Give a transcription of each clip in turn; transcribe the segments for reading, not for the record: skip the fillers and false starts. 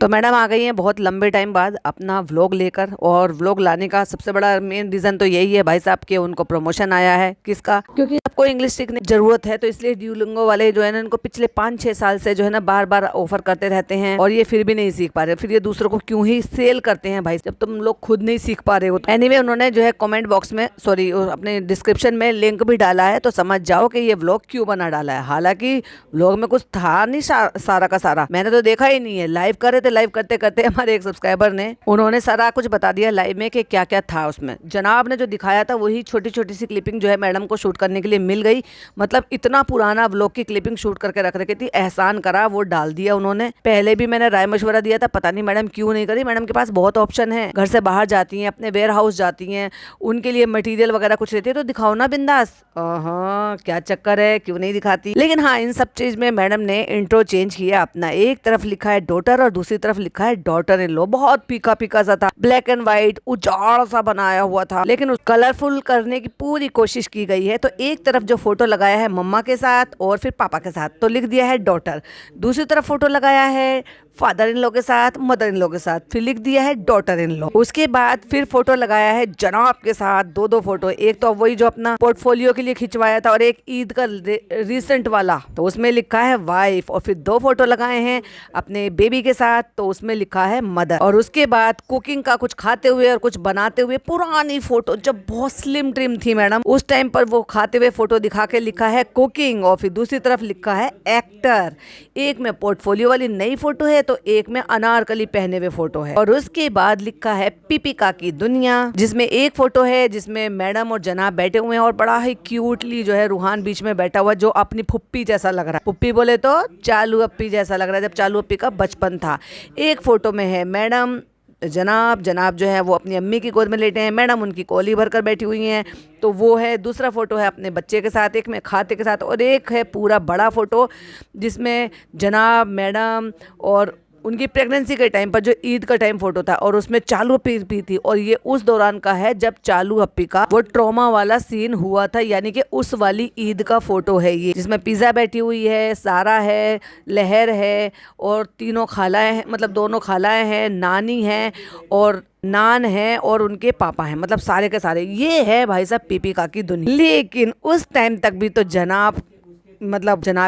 तो मैडम आ गई हैं बहुत लंबे टाइम बाद अपना व्लॉग लेकर, और व्लॉग लाने का सबसे बड़ा मेन रीजन तो यही है भाई साहब के उनको प्रमोशन आया है। किसका? क्योंकि आपको इंग्लिश सीखने की जरूरत है, तो इसलिए ड्यूलिंगो वाले जो है ना इनको पिछले 5-6 साल से जो है ना बार बार ऑफर करते रहते हैं, और ये फिर भी नहीं सीख पा रहे। फिर ये दूसरों को क्यों ही सेल करते हैं भाई, जब तुम लोग खुद नहीं सीख पा रहे हो। एनीवे उन्होंने जो है कमेंट बॉक्स में अपने डिस्क्रिप्शन में लिंक भी डाला है, तो समझ जाओ कि ये व्लॉग क्यों बना डाला है। हालांकि व्लॉग में कुछ था नहीं, सारा का सारा मैंने तो देखा ही नहीं है। लाइव कर रहे थे, लाइव करते करते हमारे एक सब्सक्राइबर ने उन्होंने सारा कुछ बता दिया लाइव में कि क्या क्या था उसमें। जनाब ने जो दिखाया था वही छोटी छोटी सी क्लिपिंग जो है मैडम को शूट करने के लिए मिल गई। मतलब इतना पुराना व्लॉग की क्लिपिंग शूट करके रख रखी थी, एहसान करा वो डाल दिया उन्होंने। पहले भी मैंने राय मशवरा दिया था, पता नहीं मैडम क्यों नहीं करी। मैडम के पास बहुत ऑप्शन है, घर से बाहर जाती हैं, अपने वेयर हाउस जाती हैं, उनके लिए मटेरियल वगैरह कुछ रहती है, तो दिखाओ ना बिंदास। हाँ क्या चक्कर है, क्यों नहीं दिखाती। लेकिन हाँ, इन सब चीज में मैडम ने इंट्रो चेंज किया अपना। एक तरफ लिखा है डॉटर और दूसरी तरफ लिखा है डॉटर इन लॉ। बहुत फीका फीका सा था, ब्लैक एंड व्हाइट उजाड़ सा बनाया हुआ था, लेकिन कलरफुल करने की पूरी कोशिश की गई है। तो एक तरफ जो फोटो लगाया है मम्मा के साथ और फिर पापा के साथ, तो लिख दिया है डॉटर। दूसरी तरफ फोटो लगाया है फादर इन लॉ के साथ, मदर इन लॉ के साथ, फिर लिख दिया है डॉटर इन लॉ। उसके बाद फिर फोटो लगाया है जनाब के साथ, दो फोटो। एक तो वही जो अपना पोर्टफोलियो के लिए खिंचवाया था, और एक ईद का रिसेंट वाला, तो उसमें लिखा है वाइफ। और फिर 2 फोटो लगाए हैं अपने बेबी के साथ, तो उसमें लिखा है मदर। और उसके बाद कुकिंग का कुछ खाते हुए और कुछ बनाते हुए पुरानी फोटो, जब बहुत स्लिम ट्रिम थी मैडम उस टाइम पर, वो खाते हुए फोटो दिखा के लिखा है कुकिंग। और फिर दूसरी तरफ लिखा है एक्टर। एक में पोर्टफोलियो वाली नई फोटो है, तो एक में अनारकली पहने हुए फोटो है। और उसके बाद लिखा है पीपिका की दुनिया, जिसमें एक फोटो है जिसमें मैडम और जनाब बैठे हुए हैं, और बड़ा ही क्यूटली जो है रूहान बीच में बैठा हुआ, जो अपनी फुप्पी जैसा लग रहा है। फुप्पी बोले तो चालू अप्पी जैसा लग रहा है, जब चालू अप्पी का बचपन था। एक फोटो में है मैडम, जनाब जो है वो अपनी अम्मी की गोद में लेटे हैं, मैडम उनकी कोली भरकर बैठी हुई हैं, तो वो है। दूसरा फोटो है अपने बच्चे के साथ, एक में खाते के साथ, और एक है पूरा बड़ा फोटो जिसमें जनाब, मैडम और उनकी प्रेगनेंसी के टाइम पर जो ईद का टाइम फोटो था, और उसमें चालू अप्पी भी थी। और ये उस दौरान का है जब चालू अप्पी का वो ट्रॉमा वाला सीन हुआ था, यानी कि उस वाली ईद का फोटो है ये, जिसमें पिज़्ज़ा बैठी हुई है, सारा है, लहर है, और तीनों खालाएं हैं, मतलब दोनों खालाएं हैं, नानी है और नान है, और उनके पापा हैं, मतलब सारे के सारे। ये है भाई साहब पीपिका की दुनिया। लेकिन उस टाइम तक भी तो जनाब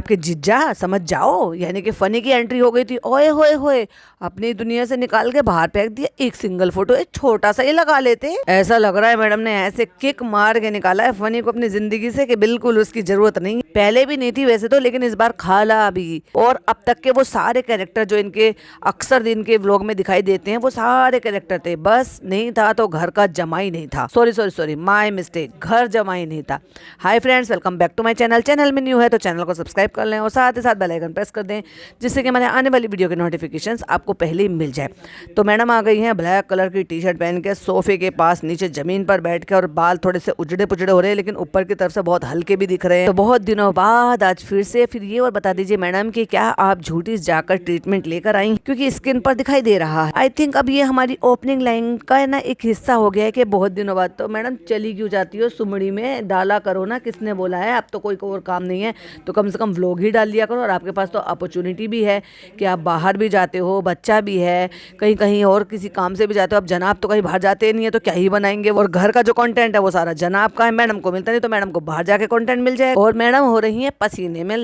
के जिज्जा समझ जाओ, यानी कि फनी की एंट्री हो गई थी। ओए होए होए, अपनी दुनिया से निकाल के बाहर फेंक दिया। एक सिंगल फोटो एक छोटा सा ही लगा लेते। ऐसा लग रहा है मैडम ने ऐसे किक मार के निकाला है फनी को अपनी जिंदगी से कि बिल्कुल उसकी जरूरत नहीं। पहले भी नहीं थी वैसे तो, लेकिन इस बार खाला भी। और अब तक के वो सारे कैरेक्टर जो इनके अक्सर दिन के व्लॉग में दिखाई देते हैं, वो सारे कैरेक्टर थे। बस नहीं था तो घर का जमाई नहीं था। सॉरी माय मिस्टेक, घर जमाई नहीं था। Hi friends, welcome back to my channel में न्यू है तो चैनल को सब्सक्राइब कर लें, और साथ ही साथ बेल आइकन प्रेस कर दें, जिससे कि हमारे आने वाली वीडियो के नोटिफिकेशंस आपको पहले ही मिल जाए। तो मैडम आ गई हैं ब्लैक कलर की टी शर्ट पहन के, सोफे के पास नीचे जमीन पर बैठ के, और बाल थोड़े से उजड़े पुजड़े हो रहे हैं, लेकिन ऊपर की तरफ से बहुत हल्के भी दिख रहे हैं। तो बहुत दिनों बाद आज फिर ये और बता दीजिए मैडम कि क्या आप झूठी जाकर ट्रीटमेंट लेकर आई, क्योंकि स्किन पर दिखाई दे रहा है। आई थिंक अब ये हमारी ओपनिंग लाइन का ना एक हिस्सा हो गया है कि बहुत दिनों बाद। तो मैडम चली क्यों जाती हो सुमड़ी में, डाला करो ना, किसने बोला है, अब तो कोई और काम नहीं है तो कम से कम व्लॉग ही डाल दिया करो। और आपके पास तो अपॉर्चुनिटी भी है कि आप बाहर भी जाते हो, बच्चा भी है, कहीं कहीं और किसी काम से भी जाते हो। अब जनाब तो कहीं बाहर जाते नहीं है, तो क्या ही बनाएंगे। और घर का जो कंटेंट है वो सारा जनाब का है, मैडम को मिलता नहीं, तो मैडम को बाहर जाके कंटेंट मिल जाए। और मैडम हो रही है पसीने में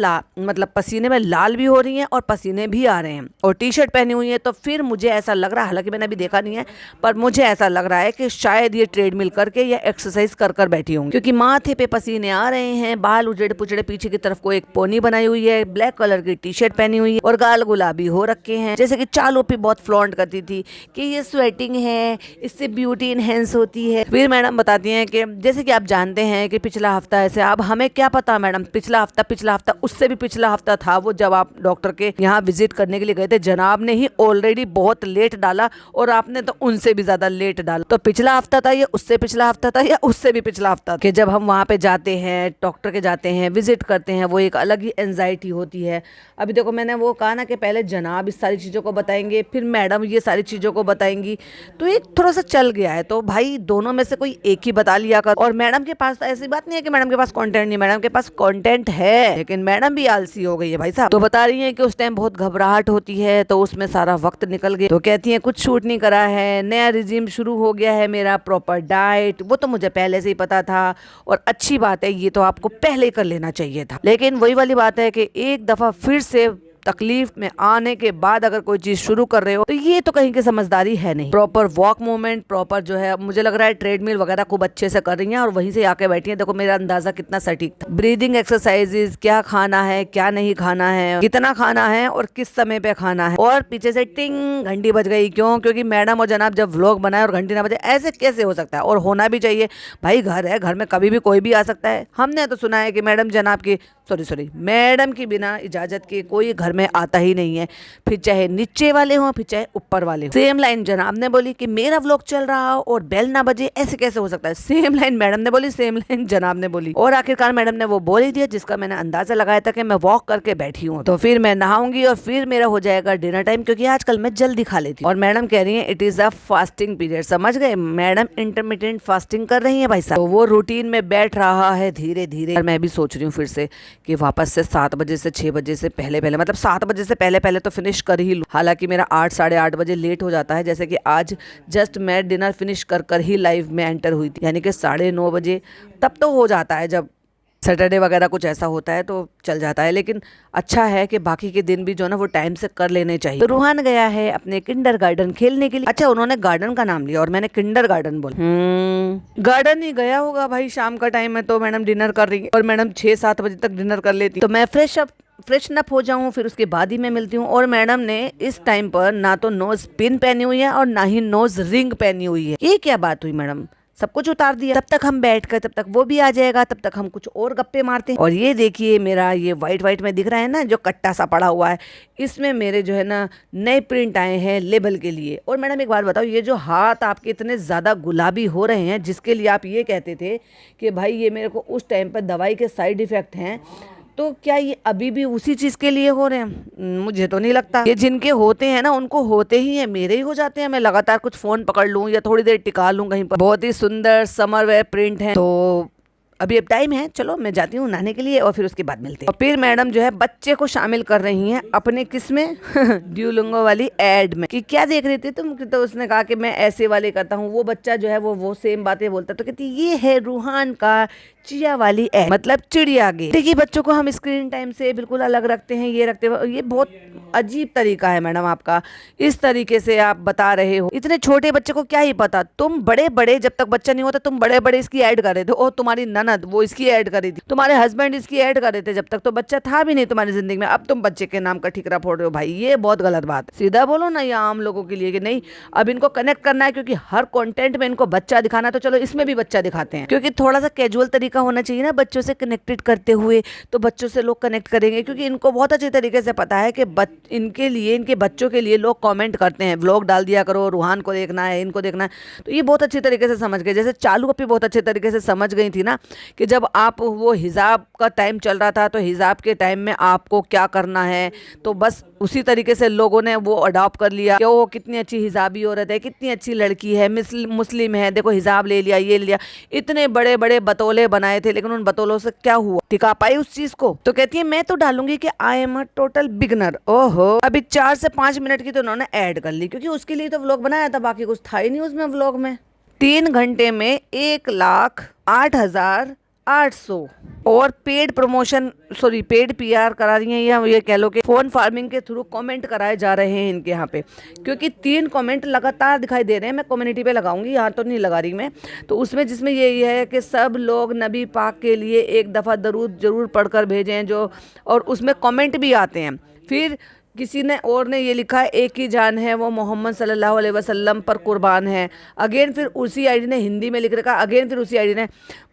पसीने में लाल भी हो रही है, और पसीने भी आ रहे हैं, और टी शर्ट पहनी हुई है। तो फिर मुझे ऐसा लग रहा है, हालांकि मैंने अभी देखा नहीं है, पर मुझे ऐसा लग रहा है कि शायद ये ट्रेडमिल करके या एक्सरसाइज कर बैठी होंगी, क्योंकि माथे पे पसीने आ रहे हैं, बाल उजड़े पुजड़े, पीछे की तरफ को एक पोनी बनाई हुई है, ब्लैक कलर की टी शर्ट पहनी हुई है, और गाल गुलाबी हो रखे हैं। जैसे कि चालू पे बहुत फ्लॉन्ट करती थी कि ये स्वेटिंग है, इससे ब्यूटी इनहेंस होती है। फिर मैडम बताती हैं कि जैसे कि आप जानते हैं कि पिछला हफ्ता ऐसे, अब हमें क्या पता मैडम, पिछला हफ्ता उससे भी पिछला हफ्ता था वो, जब आप डॉक्टर के यहाँ विजिट करने के लिए गए थे। जनाब ने ही ऑलरेडी बहुत लेट डाला, और आपने तो उनसे भी ज्यादा लेट डाला। तो पिछला हफ्ता था, या उससे पिछला हफ्ता था, या उससे भी पिछला हफ्ता, कि जब हम वहाँ पे जाते हैं, डॉक्टर के जाते हैं, विजिट करते हैं, वो एक अलग ही एंजाइटी होती है। अभी देखो मैंने वो कहा ना कि पहले जनाब इस सारी चीज़ों को बताएंगे, फिर मैडम ये सारी चीज़ों को बताएंगी, तो एक थोड़ा सा चल गया है। तो भाई दोनों में से कोई एक ही बता लिया कर। और मैडम के पास तो ऐसी बात नहीं है कि मैडम के पास कंटेंट नहीं, मैडम के पास कंटेंट है, लेकिन मैडम भी आलसी हो गई है भाई साहब। तो बता रही है कि उस टाइम बहुत घबराहट होती है, तो उसमें सारा वक्त निकल गया। तो कहती है कुछ शूट नहीं करा है, नया रिजीम शुरू हो गया है मेरा, प्रॉपर डाइट, वो तो मुझे पहले से ही पता था। और अच्छी बात है, ये तो आपको पहले ही कर लेना चाहिए था। लेकिन वही वाली बात है कि एक दफा फिर से तकलीफ में आने के बाद अगर कोई चीज शुरू कर रहे हो तो ये तो कहीं की समझदारी है नहीं। प्रॉपर वॉक मूवमेंट, प्रॉपर जो है मुझे लग रहा है ट्रेडमिल वगैरह खूब अच्छे से कर रही हैं और वहीं से आके बैठी हैं। देखो मेरा अंदाजा कितना सटीक था। ब्रीदिंग एक्सरसाइजेज, क्या खाना है क्या नहीं खाना है, कितना खाना है और किस समय पे खाना है। और पीछे से टिंग घंटी बज गई। क्यों? क्योंकि मैडम और जनाब जब व्लॉग बनाए और घंटी ना बजे, ऐसे कैसे हो सकता है? और होना भी चाहिए भाई, घर है, घर में कभी भी कोई भी आ सकता है। हमने तो सुना है कि मैडम जनाब की मैडम की बिना इजाजत के कोई घर में आता ही नहीं है, फिर चाहे नीचे वाले हों फिर चाहे ऊपर वाले हों। सेम लाइन जनाब ने बोली कि मेरा व्लॉग चल रहा हो और बेल ना बजे, ऐसे कैसे हो सकता है? सेम लाइन मैडम ने बोली, सेम लाइन जनाब ने बोली। और आखिरकार मैडम ने वो बोल ही दिया जिसका मैंने अंदाजा लगाया था कि मैं वॉक करके बैठी हूँ, तो फिर मैं नहाऊंगी और फिर मेरा हो जाएगा डिनर टाइम, क्योंकि आजकल मैं जल्दी खा लेती हूँ। और मैडम कह रही है it is a fasting period. समझ गए? मैडम इंटरमिटेंट फास्टिंग कर रही है भाई साहब। तो वो रूटीन में बैठ रहा है धीरे धीरे। और मैं भी सोच रही हूँ फिर से कि वापस से 7 बजे से 6 बजे से पहले पहले, मतलब 7 बजे से पहले पहले तो फिनिश कर ही लूँ। हालांकि मेरा 8 साढ़े 8 बजे लेट हो जाता है, जैसे कि आज जस्ट मैं डिनर फिनिश कर ही लाइव में एंटर हुई थी, यानी कि 9:30 बजे। तब तो हो जाता है, जब सैटरडे वगैरह कुछ ऐसा होता है तो चल जाता है। लेकिन अच्छा है कि बाकी के दिन भी जो ना वो टाइम से कर लेने चाहिए। तो रूहान गया है अपने किंडरगार्टन खेलने के लिए। अच्छा, उन्होंने गार्डन का नाम लिया और मैंने किंडरगार्टन बोला। गार्डन ही गया होगा भाई, शाम का टाइम है तो मैडम डिनर कर रही है और मैडम 6-7 बजे तक डिनर कर लेती, तो मैं फ्रेशन अप हो जाऊं, फिर उसके बाद ही मैं मिलती हूँ। और मैडम ने इस टाइम पर ना तो नोज पिन पहनी हुई है और ना ही नोज रिंग पहनी हुई है। ये क्या बात हुई? मैडम सब कुछ उतार दिया। तब तक हम बैठ कर, तब तक वो भी आ जाएगा, तब तक हम कुछ और गप्पे मारते हैं। और ये देखिए मेरा ये वाइट में दिख रहा है ना जो कट्टा सा पड़ा हुआ है, इसमें मेरे जो है ना नए प्रिंट आए हैं लेबल के लिए। और मैडम एक बात बताओ, ये जो हाथ आपके इतने ज़्यादा गुलाबी हो रहे हैं, जिसके लिए आप ये कहते थे कि भाई ये मेरे को उस टाइम पर दवाई के साइड इफ़ेक्ट हैं, तो क्या ये अभी भी उसी चीज के लिए हो रहे हैं? मुझे तो नहीं लगता। ये जिनके होते हैं ना उनको होते ही हैं, मेरे ही हो जाते हैं। मैं लगातार कुछ फोन पकड़ लूं या थोड़ी देर टिका लूं कहीं पर। बहुत ही सुंदर समर वेयर प्रिंट है। तो अभी अब टाइम है, चलो मैं जाती हूँ नहाने के लिए और फिर उसके बाद मिलते हैं। और फिर मैडम जो है बच्चे को शामिल कर रही हैं अपने किस में ड्यूलिंगो वाली एड में। कि क्या देख रही थी तुम? तो उसने कहा कि मैं ऐसे वाले करता हूँ। वो बच्चा जो है वो सेम बातें बोलता, तो कहती ये है रूहान का चिया वाली एड, मतलब चिड़िया गेम। देखिए बच्चों को हम स्क्रीन टाइम से बिल्कुल अलग रखते हैं, ये रखते हैं। ये बहुत अजीब तरीका है मैडम आपका, इस तरीके से आप बता रहे हो। इतने छोटे बच्चे को क्या ही पता? तुम बड़े जब तक बच्चा नहीं होता तुम बड़े इसकी ऐड कर रहे थे, और तुम्हारी ननद वो इसकी ऐड कर रही थी, तुम्हारे हस्बैंड इसकी ऐड कर रहे थे जब तक तो बच्चा था भी नहीं तुम्हारी जिंदगी में। अब तुम बच्चे के नाम का ठिकरा फोड़ रहे हो भाई, ये बहुत गलत बात है। सीधा बोलो ना, ये आम लोगों के लिए कि नहीं अब इनको कनेक्ट करना है, क्योंकि हर कंटेंट में इनको बच्चा दिखाना, तो चलो इसमें भी बच्चा दिखाते हैं, क्योंकि थोड़ा सा कैजुअल तरीका होना चाहिए ना बच्चों से कनेक्टेड करते हुए, तो बच्चों से लोग कनेक्ट करेंगे। क्योंकि इनको बहुत अच्छे तरीके से पता है कि इनके लिए, इनके बच्चों के लिए लोग कमेंट करते हैं, व्लॉग डाल दिया करो, रूहान को देखना है, इनको देखना है। तो ये बहुत अच्छे तरीके से समझ गए। जैसे चालू अपनी बहुत अच्छे तरीके से समझ गई थी ना कि जब आप वो हिजाब का टाइम चल रहा था तो हिजाब के टाइम में आपको क्या करना है, तो बस उसी तरीके से लोगों ने वो अडॉप्ट कर लिया कि वो कितनी अच्छी हिजाबी औरत है, कितनी अच्छी लड़की है, मुस्लिम है, देखो हिजाब ले लिया, ये लिया। इतने बड़े बड़े बतौले बनाए थे, लेकिन उन बतौलों से क्या हुआ? टिका पाई उस चीज को? तो कहती है मैं तो डालूंगी कि I am a total beginner. ओहो, अभी 4 से 5 मिनट की तो उन्होंने ऐड कर ली, क्योंकि उसके लिए तो व्लॉग बनाया था, बाकी कुछ था ही नहीं उसमें व्लॉग में। 3 घंटे में 1,08,800 और paid promotion, sorry paid PR करा रही हैं, या ये कह लो कि फोन फार्मिंग के थ्रू कमेंट कराए जा रहे हैं इनके यहाँ पे। क्योंकि 3 कमेंट लगातार दिखाई दे रहे हैं। मैं कम्युनिटी पे लगाऊंगी, यहाँ तो नहीं लगा रही मैं। तो उसमें जिसमें ये है कि सब लोग नबी पाक के लिए एक दफ़ा दरूद जरूर पढ़कर भेजें, जो और उसमें कमेंट भी आते हैं। फिर किसी ने और ने ये लिखा है एक ही जान है वो मोहम्मद सल्लल्लाहु अलैहि वसल्लम पर कुर्बान है। अगेन फिर उसी आईडी ने हिंदी में लिख रखा, अगेन फिर उसी आईडी ने,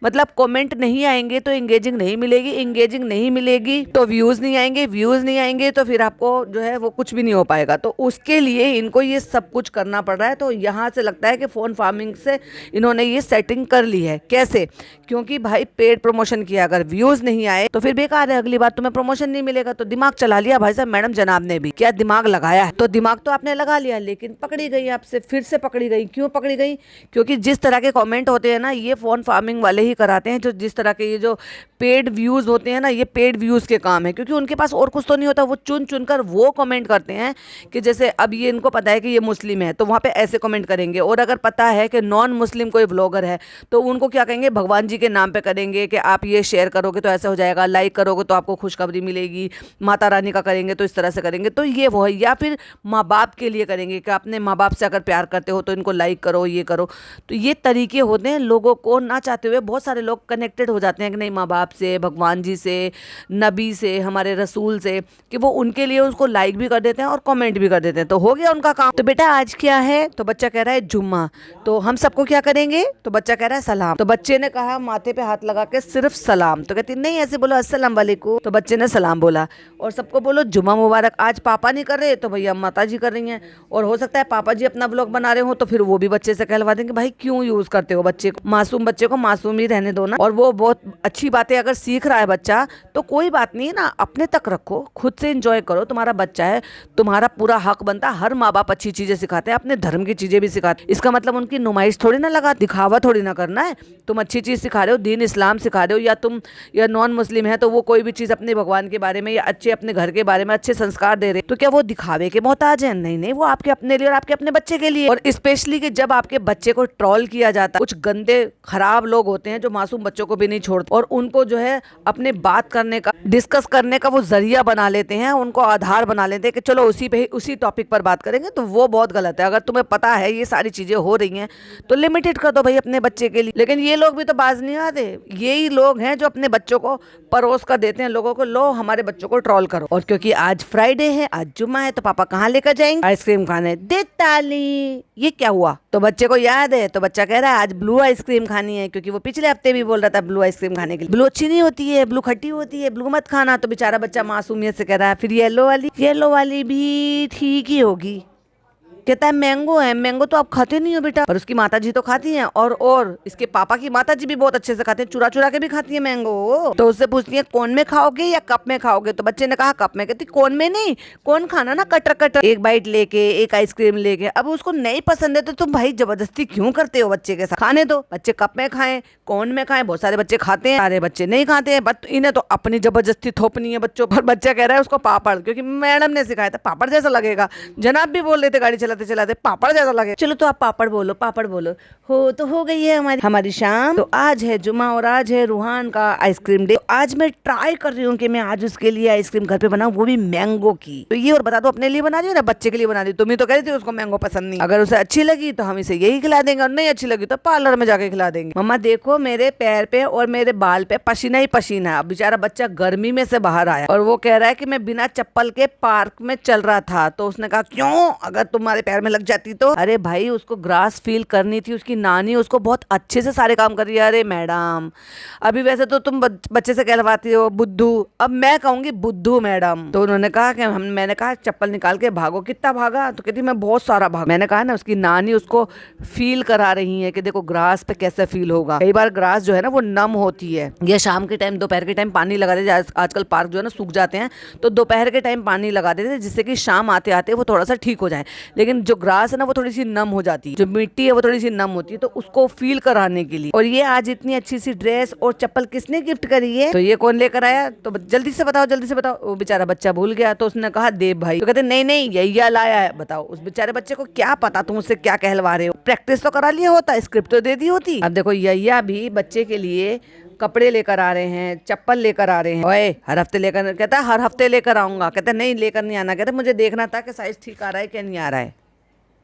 मतलब कमेंट नहीं आएंगे तो इंगेजिंग नहीं मिलेगी, इंगेजिंग नहीं मिलेगी तो व्यूज़ नहीं आएंगे, व्यूज़ नहीं आएंगे तो फिर आपको जो है वो कुछ भी नहीं हो पाएगा। तो उसके लिए इनको ये सब कुछ करना पड़ रहा है। तो यहाँ से लगता है कि फ़ोन फार्मिंग से इन्होंने ये सेटिंग कर ली है। कैसे? क्योंकि भाई पेड प्रमोशन किया, अगर व्यूज़ नहीं आए तो फिर बेकार है, अगली बार तुम्हें प्रमोशन नहीं मिलेगा। तो दिमाग चला लिया भाई साहब मैडम जनाब ने भी, क्या दिमाग लगाया है। तो दिमाग तो आपने लगा लिया, लेकिन पकड़ी गई आपसे, फिर से पकड़ी गई। क्यों पकड़ी गई? क्योंकि जिस तरह के कमेंट होते हैं ना, ये फ़ोन फार्मिंग वाले ही कराते हैं। जो जिस तरह के ये जो पेड व्यूज़ होते हैं ना, ये पेड व्यूज़ के काम है, क्योंकि उनके पास और कुछ तो नहीं होता। वो चुन चुन कर वो कमेंट करते हैं कि जैसे अब ये इनको पता है कि ये मुस्लिम है तो वहाँ पे ऐसे कमेंट करेंगे, और अगर पता है कि नॉन मुस्लिम कोई व्लॉगर है तो उनको क्या कहेंगे, भगवान जी के नाम पे करेंगे कि आप ये शेयर करोगे तो ऐसा हो जाएगा, लाइक करोगे तो आपको खुशखबरी मिलेगी, माता रानी का करेंगे तो इस तरह से करेंगे। तो ये वो है। या फिर माँ बाप के लिए करेंगे कि अपने माँ बाप से अगर प्यार करते हो तो इनको लाइक करो, ये करो। तो ये तरीके होते हैं, लोगों को ना चाहते हुए बहुत सारे लोग कनेक्टेड हो जाते हैं कि नहीं, माँ बाप से, भगवान जी से, नबी से, हमारे रसूल से, कि वो उनके लिए उसको लाइक भी कर देते हैं और कमेंट भी कर देते हैं। तो हो गया उनका काम। तो बेटा आज क्या है? तो बच्चा कह रहा है जुम्मा। तो हम सबको क्या करेंगे? तो बच्चा कह रहा है सलाम। तो बच्चे ने कहा माथे पे हाथ लगा के सिर्फ सलाम। तो कहती नहीं, ऐसे बोलो अस्सलाम वालेकुम। तो बच्चे ने सलाम बोला। और सबको बोलो जुम्मा मुबारक। आज पापा नहीं कर रहे तो भैया माता जी कर रही हैं। और हो सकता है पापा जी अपना व्लॉग बना रहे हो तो फिर वो भी बच्चे से कहलवा देंगे भाई क्यों यूज करते हो बच्चे को, मासूम बच्चे को मासूम ही रहने दो ना। और वो बहुत अच्छी बातें अगर सीख रहा है बच्चा तो कोई बात नहीं है ना, अपने तक रखो, खुद से एंजॉय करो। तुम्हारा बच्चा है, तुम्हारा पूरा हक बनता है। हर माँ बाप अच्छी चीजें सिखाते हैं, अपने धर्म की चीजें भी सिखाते हैं। इसका मतलब उनकी नुमाइश थोड़ी ना लगा, दिखावा थोड़ी ना करना है। तुम अच्छी चीज सिखा रहे हो, दीन इस्लाम सिखा रहे हो, या तुम या नॉन मुस्लिम है तो वो कोई भी चीज अपने भगवान के बारे में या अच्छे अपने घर के बारे में अच्छे संस्कार दे रहे, तो क्या वो दिखावे के मोहताज है? नहीं नहीं, वो आपके अपने लिए और आपके अपने बच्चे के लिए। और स्पेशली कि जब आपके बच्चे को ट्रोल किया जाता है, कुछ गंदे खराब लोग होते हैं जो मासूम बच्चों को भी नहीं छोड़ते और उनको जो है अपने बात करने का, डिस्कस करने का वो जरिया बना लेते हैं, उनको आधार बना लेते हैं कि चलो उसी पे उसी टॉपिक पर बात करेंगे। तो वो बहुत गलत है। अगर तुम्हें पता है ये सारी चीजें हो रही हैं तो लिमिटेड कर दो भाई अपने बच्चे के लिए। लेकिन ये लोग भी तो बाज नहीं आते, यही लोग हैं जो अपने बच्चों को परोस कर देते हैं लोगों को, लो हमारे बच्चों को ट्रोल करो। और क्योंकि आज फ्राइडे है, आज जुम्मा है, तो पापा कहाँ लेकर जाएंगे? आइसक्रीम खाने। दे ताली, ये क्या हुआ? तो बच्चे को याद है, तो बच्चा कह रहा है आज ब्लू आइसक्रीम खानी है, क्योंकि वो पिछले हफ्ते भी बोल रहा था ब्लू आइसक्रीम खाने के लिए। ब्लू अच्छी नहीं होती है, ब्लू खट्टी होती है, ब्लू मत खाना। तो बेचारा बच्चा मासूमियत से कह रहा है फिर येलो वाली भी ठीक ही होगी। कहता है मैंगो है। मैंगो तो आप खाते नहीं हो बेटा, और उसकी माता जी तो खाती हैं, और इसके पापा की माता जी भी बहुत अच्छे से खाते हैं, चुरा चुरा के भी खाती है मैंगो। तो उससे पूछती है कोन में खाओगे या कप में खाओगे? तो बच्चे ने कहा कप में। कहती कोन में नहीं, कोन खाना ना कटर कटर, एक बाइट लेके, एक आइसक्रीम लेके। अब उसको नहीं पसंद है तो तुम भाई जबरदस्ती क्यों करते हो बच्चे के साथ? खाने दो, बच्चे कप में खाएं, कोन में खाएं। बहुत सारे बच्चे खाते हैं, सारे बच्चे नहीं खाते हैं, बट इन्हें तो अपनी जबरदस्ती थोपनी है बच्चों पर। बच्चा कह रहा है उसको पापड़, क्योंकि मैडम ने सिखाया था पापड़ जैसा लगेगा। जनाब भी बोल रहे थे गाड़ी चलाते चलाते पापड़ ज्यादा लगे। चलो तो आप पापड़ बोलो, पापड़ बोलो। हो तो हो गई है हमारी शाम। तो आज है जुम्मा और आज है रूहान का आइसक्रीम डे। तो आज मैं ट्राई कर रही हूँ कि मैं आज उसके लिए आइसक्रीम घर पे बनाऊं, वो भी मैंगो की। तो ये और बता दो अपने लिए बना रही हो ना बच्चे के लिए बना रही हो? तुम ही तो कह रही थी उसको मैंगो पसंद नहीं। अगर उसे अच्छी लगी तो हम इसे यही खिला देंगे, और नहीं अच्छी लगी तो पार्लर में जाके खिला देंगे। मम्मा देखो मेरे पैर पे और मेरे बाल पे पसीना ही पसीना है। अब बेचारा बच्चा गर्मी में से बाहर आया और वो कह रहा है कि मैं बिना चप्पल के पार्क में चल रहा था। तो उसने कहा क्यों, अगर तुम्हारे पैर में लग जाती तो? अरे भाई उसको ग्रास फील करनी थी, उसकी नानी उसको बहुत अच्छे से सारे काम कर रही है। अरे मैडम, अभी वैसे तो तुम बच्चे से कहलवाती हो बुद्धू, अब मैं कहूंगी बुद्धू मैडम। तो उन्होंने कहा कि मैंने कहा चप्पल निकाल के भागो। कितना भागा? तो कहती मैं बहुत सारा भागा। मैंने कहा ना उसकी नानी उसको फील करा रही है कि देखो ग्रास पे कैसे फील होगा। कई बार ग्रास जो है ना वो नम होती है, या शाम के टाइम दोपहर के टाइम पानी लगा देते। आजकल पार्क जो है ना सूख जाते हैं, तो दोपहर के टाइम पानी लगा देते जिससे कि शाम आते आते वो थोड़ा सा ठीक हो जाए। लेकिन जो ग्रास है ना वो थोड़ी सी नम हो जाती है, जो मिट्टी है वो थोड़ी सी नम होती है, तो उसको फील कराने के लिए। और ये आज इतनी अच्छी सी ड्रेस और चप्पल किसने गिफ्ट करी है? तो ये कौन लेकर आया? तो जल्दी से बताओ, जल्दी से बताओ। वो बेचारा बच्चा भूल गया, तो उसने कहा देव भाई। तो कहते नहीं नहीं यही लाया है। बताओ उस बेचारे बच्चे को क्या पता तुम उससे क्या कहलवा रहे हो? प्रैक्टिस तो करा लिया होता, स्क्रिप्ट तो दे दी होती। अब देखो यैया भी बच्चे के लिए कपड़े लेकर आ रहे हैं, चप्पल लेकर आ रहे हैं। ओए हर हफ्ते लेकर, कहता है हर हफ्ते लेकर आऊंगा। कहता है नहीं लेकर नहीं आना, कहता मुझे देखना था कि साइज ठीक आ रहा है क्या नहीं आ रहा है।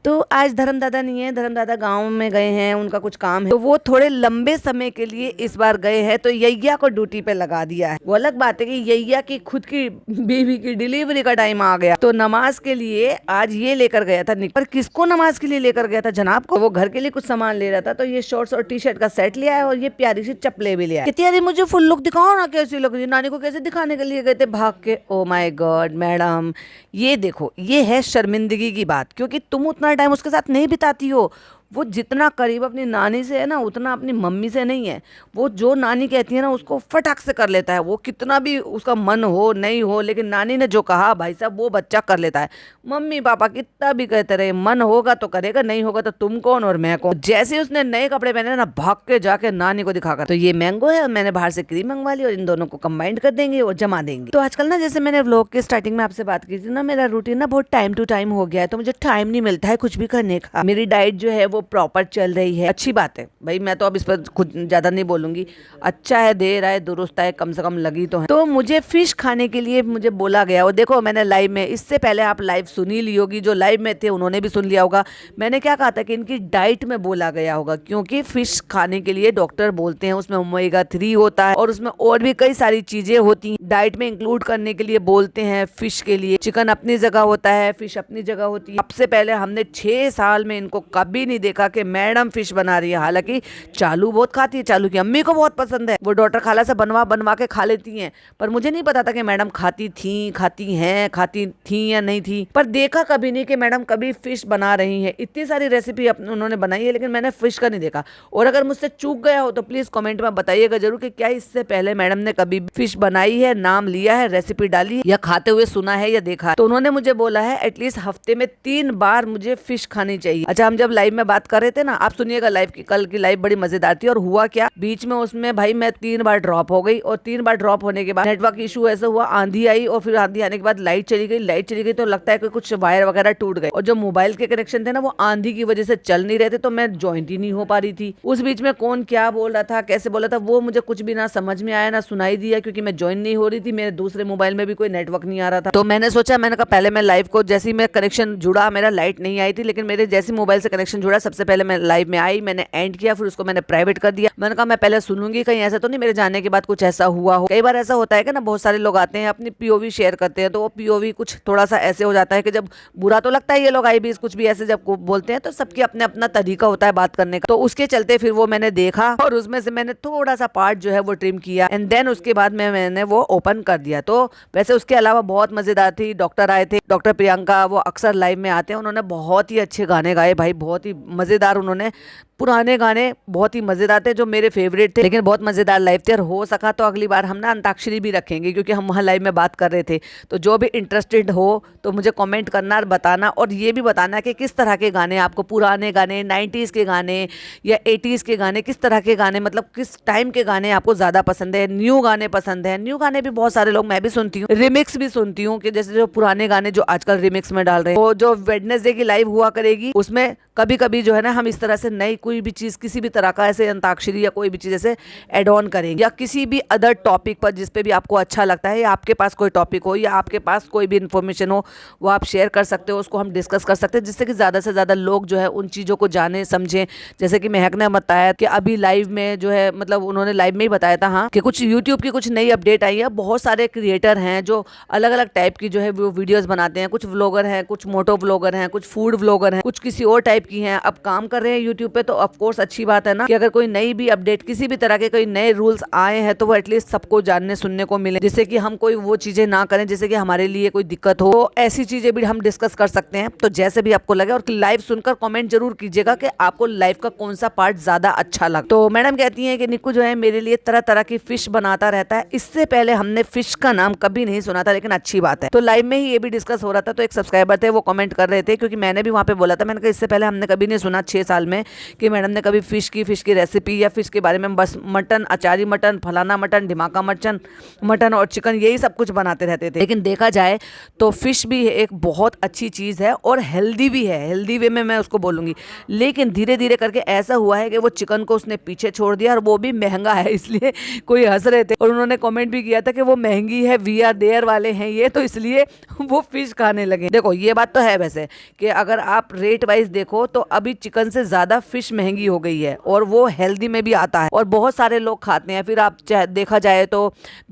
तो आज धर्म दादा नहीं है, धर्म दादा गाँव में गए हैं, उनका कुछ काम है, तो वो थोड़े लंबे समय के लिए इस बार गए हैं, तो यैया को ड्यूटी पे लगा दिया है। वो अलग बात है कि यैया की खुद की बेबी की डिलीवरी का टाइम आ गया, तो नमाज के लिए आज ये लेकर गया था। पर किसको नमाज के लिए लेकर गया था जनाब को? वो घर के लिए कुछ सामान ले रहा था, तो ये शॉर्ट्स और टी शर्ट का सेट लिया है और ये प्यारी सी चप्पलें भी लिया है। कहती है, मुझे फुल लुक दिखाओ ना, कैसी लग रही है। नानी को कैसे दिखाने के लिए गए थे भाग के? ओ माय गॉड मैडम, ये देखो, ये है शर्मिंदगी की बात, क्योंकि तुम उतना टाइम उसके साथ नहीं बिताती हो। वो जितना करीब अपनी नानी से है ना, उतना अपनी मम्मी से नहीं है। वो जो नानी कहती है ना, उसको फटाक से कर लेता है। वो कितना भी उसका मन हो नहीं हो, लेकिन नानी ने जो कहा भाई साहब वो बच्चा कर लेता है। मम्मी पापा कितना भी कहते रहे, मन होगा तो करेगा, नहीं होगा तो तुम कौन और मैं कौन। जैसे उसने नए कपड़े पहने ना, भाग के जाके नानी को दिखाकर, तो ये मैंगो है और मैंने बाहर से क्रीम मंगवा ली और इन दोनों को कंबाइंड कर देंगे और जमा देंगे। तो आजकल ना, जैसे मैंने व्लॉग के स्टार्टिंग में आपसे बात की थी ना, मेरा रूटीन ना बहुत टाइम टू टाइम हो गया है, तो मुझे टाइम नहीं मिलता है कुछ भी करने का। मेरी डाइट जो है वो प्रॉपर चल रही है, अच्छी बात है भाई, मैं तो अब इस पर खुद ज्यादा नहीं बोलूंगी। अच्छा है, देर आए दुरुस्त आए, कम से कम लगी तो है। तो मुझे फिश खाने के लिए मुझे बोला गया, और देखो मैंने लाइव में, इससे पहले आप लाइव सुनी ली होगी, जो लाइव में थे उन्होंने भी सुन लिया होगा। मैंने क्या कहा था कि इनकी डाइट में बोला गया होगा, क्योंकि फिश खाने के लिए डॉक्टर बोलते हैं उसमें ओमेगा 3 होता है और उसमें और भी कई सारी चीजें होती हैं, डाइट में इंक्लूड करने के लिए बोलते हैं। फिश के लिए चिकन अपनी जगह होता है, फिश अपनी जगह होती है। सबसे पहले हमने 6 साल में इनको कभी नहीं देखा कि मैडम फिश बना रही है। हालांकि चालू बहुत खाती है, चालू की अम्मी को बहुत पसंद है, वो डॉक्टर खाला से बनवा बनवा के खा लेती हैं, पर मुझे नहीं पता था कि मैडम खाती थी या नहीं थी। पर देखा कभी नहीं कि मैडम कभी फिश बना रही है। इतनी सारी रेसिपी उन्होंने बनाई है, लेकिन मैंने फिश का नहीं देखा। और अगर मुझसे चूक गया हो तो प्लीज कमेंट में बताइएगा जरूर कि क्या इससे पहले मैडम ने कभी फिश बनाई है, नाम लिया है, रेसिपी डाली है, या खाते हुए सुना है या देखा है। तो उन्होंने मुझे बोला है एटलीस्ट हफ्ते में 3 बार मुझे फिश खानी चाहिए। अच्छा, हम जब लाइव में बात कर रहे थे ना, आप सुनिएगा लाइव की, कल की लाइव बड़ी मजेदार थी। और हुआ क्या, बीच में उसमें भाई मैं 3 बार ड्रॉप हो गई, और 3 बार ड्रॉप होने के बाद नेटवर्क इशू ऐसा हुआ, आंधी आई, और फिर आंधी आने के बाद लाइट चली गई तो लगता है कि कुछ वायर वगैरह टूट गए, और जो मोबाइल के कनेक्शन थे ना, वो आंधी की वजह से चल नहीं रहे थे, तो मैं ज्वाइंट ही नहीं हो पा रही थी। उस बीच में कौन क्या बोल रहा था, कैसे बोला था, वो मुझे कुछ भी ना समझ में आया ना सुनाई दिया, क्योंकि मैं ज्वाइन नहीं हो रही थी। मेरे दूसरे मोबाइल में भी कोई नेटवर्क नहीं आ रहा था। तो मैंने सोचा, मैंने कहा पहले मैं लाइव को, जैसे ही मैं कनेक्शन जुड़ा, मेरा लाइट नहीं आई थी, लेकिन मेरे जैसे मोबाइल से कनेक्शन जुड़ा, सबसे पहले मैं लाइव में आई, मैंने एंड किया, फिर उसको मैंने प्राइवेट कर दिया। मैंने कहा मैं पहले सुनूंगी, कहीं ऐसा तो नहीं मेरे जाने के बाद कुछ ऐसा हुआ हो। कई बार ऐसा होता है कि ना, बहुत सारे लोग आते हैं अपनी पीओवी शेयर करते हैं, तो वो पीओवी कुछ थोड़ा सा ऐसे हो जाता है कि जब बुरा तो लगता है, ये लोग आईबीएस कुछ भी ऐसे जब बोलते हैं, तो सबके अपने अपना तरीका होता है बात करने का। तो उसके चलते फिर वो मैंने देखा, और उसमें से मैंने थोड़ा सा पार्ट जो है वो ट्रिम किया, एंड देन उसके बाद मैंने वो ओपन कर दिया। तो वैसे उसके अलावा बहुत मजेदार थी। डॉक्टर आए थे, डॉक्टर प्रियंका, वो अक्सर लाइव में आते हैं, उन्होंने बहुत ही अच्छे गाने गाए भाई, बहुत ही मजेदार। उन्होंने पुराने गाने बहुत ही मजेदार थे, जो मेरे फेवरेट थे, लेकिन बहुत मजेदार लाइव थे। और हो सका तो अगली बार हम ना अंताक्षरी भी रखेंगे, क्योंकि हम वहाँ लाइव में बात कर रहे थे। तो जो भी इंटरेस्टेड हो तो मुझे कमेंट करना और बताना, और ये भी बताना कि किस तरह के गाने आपको, पुराने गाने, 90s के गाने या 80s के गाने, किस तरह के गाने, मतलब किस टाइम के गाने आपको ज्यादा पसंद है, न्यू गाने पसंद है। न्यू गाने भी बहुत सारे लोग, मैं भी सुनती हूँ, रिमिक्स भी सुनती हूँ, कि जैसे जो पुराने गाने जो आजकल रिमिक्स में डाल रहे हैं। वो जो वेडनेसडे की लाइव हुआ करेगी, उसमें कभी कभी जो है ना, हम इस तरह से नई कोई भी चीज, किसी भी तरह का ऐसे अंताक्षरी या कोई भी चीज ऐसे एड ऑन करेंगे, या किसी भी अदर टॉपिक पर जिस पे भी आपको अच्छा लगता है, या आपके पास कोई टॉपिक हो, या आपके पास कोई भी इन्फॉर्मेशन हो, वो आप शेयर कर सकते हो, उसको हम डिस्कस कर सकते हैं, जिससे कि ज़्यादा से ज़्यादा लोग जो है उन चीज़ों को जाने समझें। जैसे कि महक ने बताया कि अभी लाइव में जो है, मतलब उन्होंने लाइव में ही बताया था, हाँ, कि कुछ यूट्यूब की कुछ नई अपडेट आई है। बहुत सारे क्रिएटर हैं जो अलग अलग टाइप की जो है वो वीडियोज़ बनाते हैं, कुछ व्लॉगर हैं, कुछ मोटो व्लॉगर हैं, कुछ फूड व्लॉगर हैं, कुछ किसी और टाइप की हैं, अब काम कर रहे हैं यूट्यूब पे। तो ऑफकोर्स अच्छी बात है ना, कि अगर कोई नई भी अपडेट, किसी भी तरह के कोई नए रूल्स आए हैं, तो वो एटलीस्ट सबको जानने सुनने को मिले, जिससे कि हम कोई वो चीजें ना करें जैसे कि हमारे लिए कोई दिक्कत हो। तो ऐसी चीजें भी हम डिस्कस कर सकते हैं। तो जैसे भी आपको लगे, और लाइव सुनकर कमेंट जरूर कीजिएगा कि आपको लाइव का कौन सा पार्ट ज्यादा अच्छा लगा। तो मैडम कहती हैं कि निक्कू जो है मेरे लिए तरह तरह की फिश बनाता रहता है, इससे पहले हमने फिश का नाम कभी नहीं सुना था, लेकिन अच्छी बात है। तो लाइव में ही ये भी डिस्कस हो रहा था, तो एक सब्सक्राइबर थे, वो कमेंट कर रहे थे, क्योंकि मैंने भी वहां पे बोला था, मैंने कहा इससे पहले हमने कभी नहीं सुना 6 साल में कि मैडम ने कभी फिश की रेसिपी या फिश के बारे में बस मटन, अचारी मटन, फलाना मटन, ढिमाका मटन और चिकन, यही सब कुछ बनाते रहते थे। लेकिन देखा जाए तो फिश भी एक बहुत अच्छी चीज़ है और हेल्दी भी है, हेल्दी वे में मैं उसको बोलूँगी। लेकिन धीरे धीरे करके ऐसा हुआ है कि वो चिकन को उसने पीछे छोड़ दिया और वो भी महंगा है, इसलिए कोई हंस रहे थे और उन्होंने कमेंट भी किया था कि वो महंगी है, वी आर देयर वाले हैं ये, तो इसलिए वो फिश खाने लगे। देखो ये बात तो है वैसे कि अगर आप रेट वाइज देखो तो अभी चिकन से ज़्यादा फिश महंगी हो गई है और वो हेल्दी में भी आता है और बहुत सारे लोग खाते हैं। फिर आप देखा जाए तो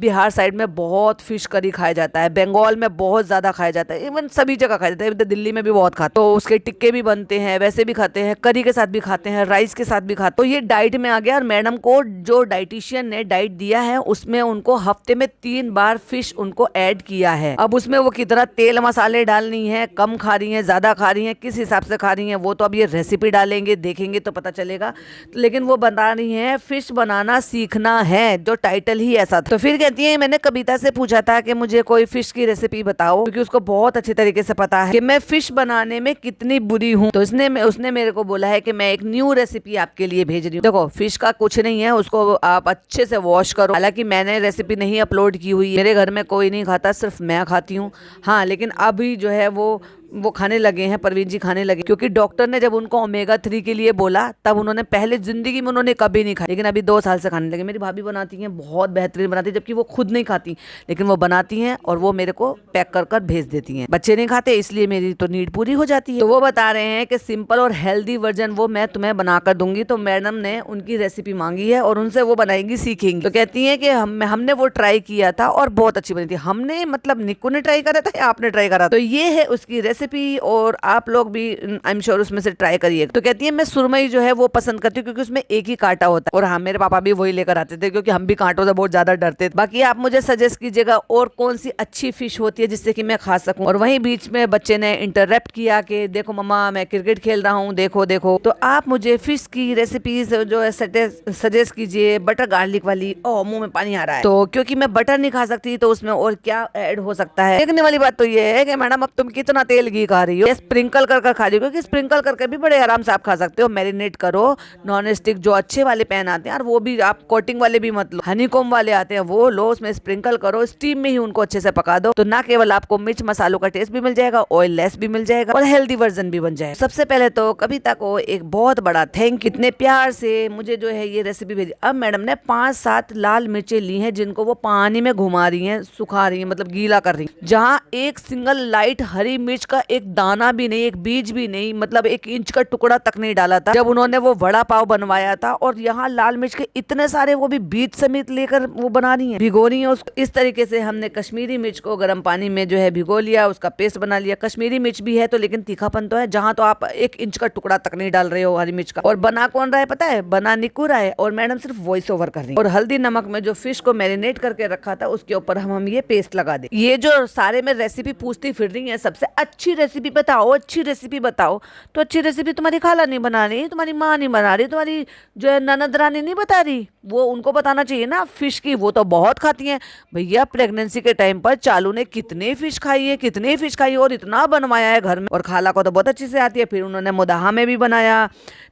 बिहार साइड में बहुत फिश करी खाया जाता है, बंगाल में बहुत ज़्यादा खाया जाता है, इवन सभी जगह खाया जाता है, इधर दिल्ली में भी बहुत खाते, तो उसके टिक्के भी बनते हैं, वैसे भी खाते हैं, करी के साथ भी खाते हैं, राइस के साथ भी खाते हैं। तो ये डाइट में आ गया और मैडम को जो डाइटिशियन ने डाइट दिया है उसमें उनको हफ्ते में 3 बार फिश उनको ऐड किया है। अब उसमें वो कितना तेल मसाले डालनी है, कम खा रही हैं, ज़्यादा खा रही हैं, किस हिसाब से खा रही हैं, वो तो अब ये रेसिपी डालेंगे देखेंगे तो पता चलेगा। तो लेकिन वो बता रही हैं फिश बनाना सीखना है, जो टाइटल ही ऐसा था। तो फिर कहती है मैंने कविता से पूछा था कि मुझे कोई फिश की रेसिपी बताओ, क्योंकि उसको बहुत अच्छी तरीके से पता है कि मैं फिश बनाने में कितनी बुरी हूँ। तो उसने मेरे को बोला है कि मैं एक न्यू रेसिपी आपके लिए भेज रही हूँ। देखो फिश का कुछ नहीं है, उसको आप अच्छे से वॉश करो। हालांकि मैंने रेसिपी नहीं अपलोड की हुई, मेरे घर में कोई नहीं खाता, सिर्फ मैं खाती हूँ। हाँ लेकिन अभी जो है वो खाने लगे हैं, परवीन जी खाने लगे, क्योंकि डॉक्टर ने जब उनको ओमेगा 3 के लिए बोला तब उन्होंने पहले जिंदगी में उन्होंने कभी नहीं खाई, लेकिन अभी 2 साल से खाने लगे। मेरी भाभी बनाती हैं, बहुत बेहतरीन बनाती है, जबकि वो खुद नहीं खाती लेकिन वो बनाती हैं और वो मेरे को पैक कर कर भेज देती हैं। बच्चे नहीं खाते इसलिए मेरी तो नीड पूरी हो जाती है। तो वो बता रहे हैं कि सिंपल और हेल्दी वर्जन वो मैं तुम्हें बनाकर दूंगी। तो मैडम ने उनकी रेसिपी मांगी है और उनसे वो बनाएंगी, सीखेंगी। तो कहती है कि हमने वो ट्राई किया था और बहुत अच्छी बनी थी। हमने मतलब निक्कू ने ट्राई करा था या आपने ट्राई करा? तो ये है उसकी रेसिपी और आप लोग भी आई एम श्योर उसमें से ट्राई करिए। तो कहती है मैं सुरमई जो है वो पसंद करती हूँ क्योंकि उसमें एक ही कांटा होता है, और हाँ मेरे पापा भी वही लेकर आते थे क्योंकि हम भी कांटों से बहुत ज्यादा डरते थे। बाकी आप मुझे सजेस्ट कीजिएगा और कौन सी अच्छी फिश होती है जिससे कि मैं खा सकूं। और वहीं बीच में बच्चे ने इंटरप्ट किया कि देखो मम्मा मैं क्रिकेट खेल रहा हूँ, देखो देखो। तो आप मुझे फिश की रेसिपीज जो है सजेस्ट कीजिए, बटर गार्लिक वाली। ओह मुंह में पानी आ रहा है। तो क्योंकि मैं बटर नहीं खा सकती तो उसमें और क्या ऐड हो सकता है। देखने वाली बात तो ये है कि मैडम अब तुम कितना तेल घी खा रही हो, स्प्रिंकल कर खा रही हो, क्योंकि स्प्रिंकल करके भी बड़े आराम से आप खा सकते हो। मैरिनेट करो, नॉन स्टिक जो अच्छे वाले पैन आते हैं, और वो भी आप कोटिंग वाले भी मत लो, हनीकॉम वाले आते हैं वो लो, उसमें स्प्रिंकल करो, स्टीम में ही उनको अच्छे से पका दो। तो ना केवल आपको मिर्च मसालों का टेस्ट भी मिल जाएगा, ऑयल लेस भी मिल जाएगा और हेल्दी वर्जन भी बन जाएगा। सबसे पहले तो कविता को एक बहुत बड़ा थैंक यू, इतने प्यार से मुझे जो है ये रेसिपी भेजी। अब मैडम ने 5-7 लाल मिर्चें ली हैं जिनको वो पानी में घुमा रही हैं, सुखा रही हैं, मतलब गीला कर रही हैं, जहाँ एक सिंगल लाइट हरी मिर्च का एक दाना भी नहीं, एक बीज भी नहीं, मतलब 1 इंच का टुकड़ा तक नहीं डाला था जब उन्होंने वो वड़ा पाव बनवाया था। और यहाँ लाल मिर्च के इतने सारे वो भी बीज समेत लेकर वो बना रही हैं, भिगो रही हैं उसको। इस तरीके से हमने कश्मीरी मिर्च को गर्म पानी में जो है भिगो लिया, उसका पेस्ट बना लिया। कश्मीरी मिर्च भी है तो लेकिन तीखापन तो है, जहाँ तो आप 1 इंच का टुकड़ा तक नहीं डाल रहे हो हरी मिर्च का। और बना कौन रहा है पता है? बना निक्कू रहा है और मैडम सिर्फ वॉइस ओवर कर रही है। और हल्दी नमक में जो फिश को मैरिनेट करके रखा था उसके ऊपर हम ये पेस्ट लगा दे। ये जो सारे में रेसिपी पूछती फिर रही है, सबसे अच्छी रेसिपी बताओ, अच्छी रेसिपी बताओ। तो अच्छी रेसिपी तुम्हारी खाला नहीं बना रही, तुम्हारी माँ नहीं बना रही, तुम्हारी जो है ननद रानी नहीं बता रही, वो उनको बताना चाहिए ना फिश की, वो तो बहुत खाती हैं। भैया प्रेगनेंसी के टाइम पर चालू ने कितने फिश खाई है, कितने फिश खाई है और इतना बनवाया है घर में। और खाला को तो बहुत अच्छी से आती है। फिर उन्होंने मुदाहा में भी बनाया,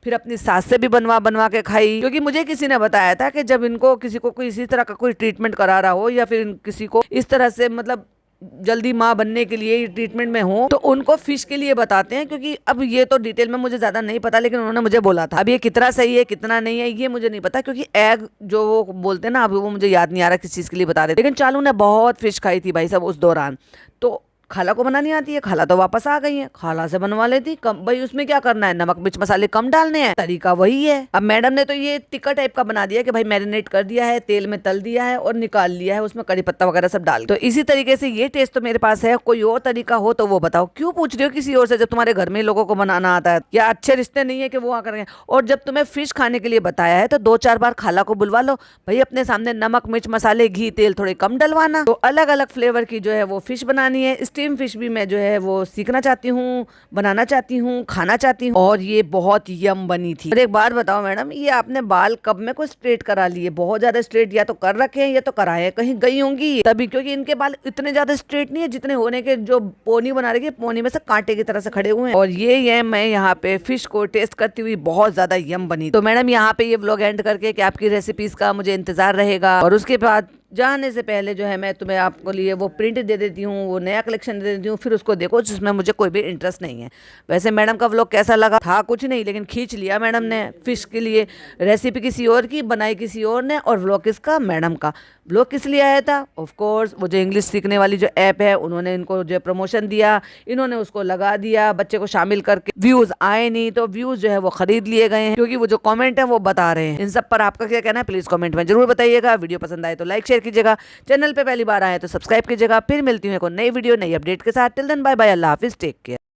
फिर अपनी सास से भी बनवा के खाई। क्योंकि मुझे किसी ने बताया था कि जब इनको किसी को कोई इसी तरह का कोई ट्रीटमेंट करा रहा हो या फिर किसी को इस तरह से मतलब जल्दी माँ बनने के लिए ट्रीटमेंट में हो तो उनको फिश के लिए बताते हैं। क्योंकि अब ये तो डिटेल में मुझे ज्यादा नहीं पता, लेकिन उन्होंने मुझे बोला था। अब ये कितना सही है कितना नहीं है ये मुझे नहीं पता, क्योंकि एग जो वो बोलते हैं ना, अभी वो मुझे याद नहीं आ रहा किस चीज के लिए बता रहे थे। लेकिन चालू ने बहुत फिश खाई थी भाई साहब उस दौरान। तो खाला को बनानी आती है, खाला तो वापस आ गई है, खाला से बनवा लेती कम। भाई उसमें क्या करना है, नमक मिर्च मसाले कम डालने हैं, तरीका वही है। अब मैडम ने तो ये टिक्का टाइप का बना दिया कि भाई मैरिनेट कर दिया है, तेल में तल दिया है और निकाल लिया है, उसमें कड़ी पत्ता वगैरह सब डाल। तो इसी तरीके से ये टेस्ट तो मेरे पास है। कोई और तरीका हो तो वो बताओ, क्यों पूछ रही हो किसी और से जब तुम्हारे घर में लोगों को बनाना आता है, या अच्छे रिश्ते नहीं है कि वो आकर। और जब तुम्हें फिश खाने के लिए बताया है तो 2-4 बार खाला को बुलवा लो भाई, अपने सामने नमक मिर्च मसाले घी तेल थोड़े कम डलवाना। तो अलग अलग फ्लेवर की जो है वो फिश बनानी है। स्टीम फिश भी मैं जो है वो सीखना चाहती हूँ, बनाना चाहती हूँ, खाना चाहती हूँ। और ये बहुत यम बनी थी। और एक बात बताओ मैडम, ये आपने बाल कब में को स्ट्रेट करा लिए? बहुत ज्यादा स्ट्रेट या तो कर रखे हैं या तो कराए हैं, कहीं गई होंगी तभी, क्योंकि इनके बाल इतने ज्यादा स्ट्रेट नहीं है जितने होने के। जो पोनी बना रही है, पोनी में से कांटे की तरह से खड़े हुए हैं। और ये मैं यहाँ पे फिश को टेस्ट करती हुई बहुत ज्यादा यम बनी। तो मैडम यहाँ पे ये व्लॉग एंड करके कि आपकी रेसिपीज का मुझे इंतजार रहेगा। और उसके बाद जाने से पहले जो है मैं तुम्हें आपको लिए वो प्रिंट दे देती हूँ, वो नया कलेक्शन दे देती हूँ, फिर उसको देखो जिसमें मुझे कोई भी इंटरेस्ट नहीं है। वैसे मैडम का व्लॉग कैसा लगा? था कुछ नहीं, लेकिन खींच लिया मैडम ने फिश के लिए। रेसिपी किसी और की, बनाई किसी और ने, और व्लॉग किसका? मैडम का। व्लॉग किस लिए आया था? ऑफ कोर्स वो जो इंग्लिश सीखने वाली जो ऐप है, उन्होंने इनको जो प्रमोशन दिया, इन्होंने उसको लगा दिया, बच्चे को शामिल करके। व्यूज आए नहीं तो व्यूज जो है वो खरीद लिए गए हैं, क्योंकि वो जो कमेंट है वो बता रहे हैं। इन सब पर आपका क्या कहना है प्लीज कमेंट में जरूर बताइएगा। वीडियो पसंद आए तो लाइक शेयर कीजिएगा, चैनल पे पहली बार आए तो सब्सक्राइब कीजिएगा। फिर मिलती हूँ एक और नई वीडियो नई अपडेट के साथ। टिल देन बाय बाय, अल्लाह हाफिज, टेक केयर।